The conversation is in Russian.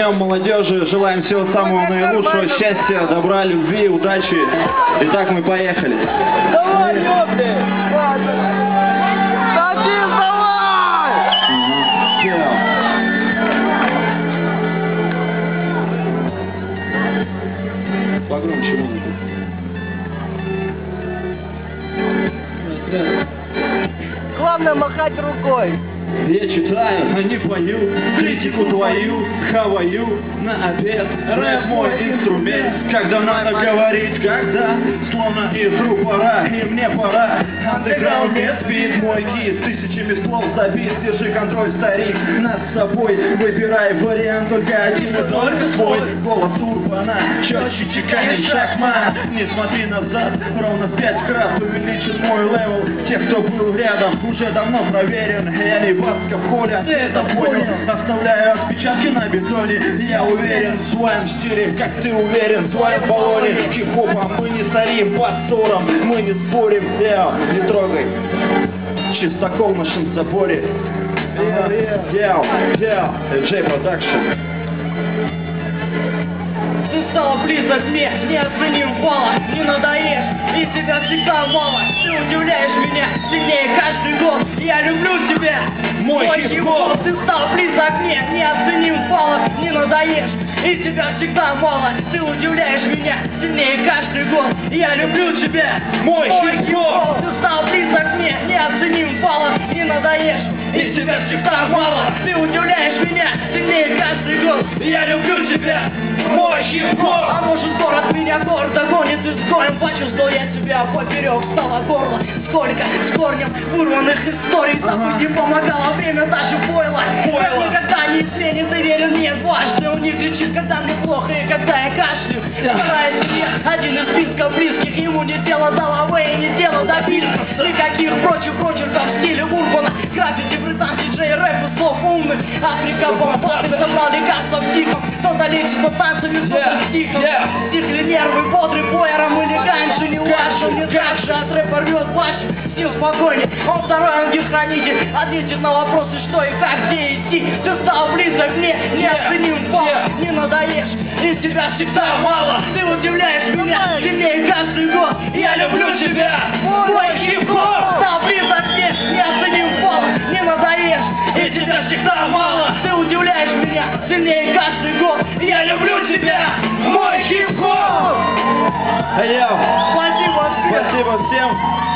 Днем молодежи, желаем всего самого наилучшего, счастья, добра, любви, удачи. Итак, мы поехали. Давай, ёпты! Садись, давай! Погромче музыку. Главное махать рукой. Я читаю, а не пою, критику твою, хаваю на обед. Рэп мой инструмент, когда надо говорить, когда словно из рупора, и мне пора. Андеграунд не спит, мой кит, тысячами слов забит, держи контроль, старик, нас с собой. Выбирай вариант, только один и только свой. Голос урбана, четче чеканит шахмат. Не смотри назад, ровно в 5 крат увеличит мой левел. Те, кто был рядом, уже давно проверен. Я не Баска в холле, ты это понял. Оставляю отпечатки на бетоне. Я уверен в своем стиле, как ты уверен в своем баллоне. Хип-хопом мы не старим, под ссором мы не спорим. Не трогай чистокол в нашем заборе. Джей Продакшн. Ты стала близок мне, неоценим фала, не надоешь, и тебя всегда мало. Ты удивляешь меня сильнее каждый год, я люблю тебя, мой хип-хоп. Ты стал близок мне, неоценим фала, не надоешь, и тебя всегда мало. Ты удивляешь меня сильнее каждый год, я люблю тебя, мой хип-хоп. Ты стал близок мне, неоценим фала, не надоешь, и тебя всегда мало. Ты удивляешь меня сильнее каждый год, я люблю тебя, мой хип-хоп. А может город меня гордо гонит, и с горем почувствовал я себя поперек стало горло. Сколько с корнем вырванных историй, забыть не помогало время, даже пойло. Как никогда не изменит и верен мне дважды. Он не кричит, когда мне плохо и когда я кашлю. Стараюсь себе один из списков близких, ему не дело до лавы и не дело до фильмов. Никаких прочих прочерков в стиле урбана, граффити, британский джей, рэп и слов умных. Африка, бомбаты, собрал лекарства психов. Кто-то лечится танцами, кто-то стихом. Стихли нервы, бодрый боером или ганьше, не лучше, не дальше. От рэпа рвет плащ, стил спокойней. Он второй ангел-хранитель, ответит на вопросы, что и как, где идти. Ты стал близок мне, неоценим фал, не надоешь, и тебя всегда мало. Ты удивляешь меня сильнее каждый год, я люблю тебя, мой хип-хоп. Стал близок мне, неоценим фал, не надоешь, и тебя всегда мало. Ты удивляешь меня сильнее каждый год, я люблю тебя, мой хип-хоп. Спасибо всем. Спасибо всем.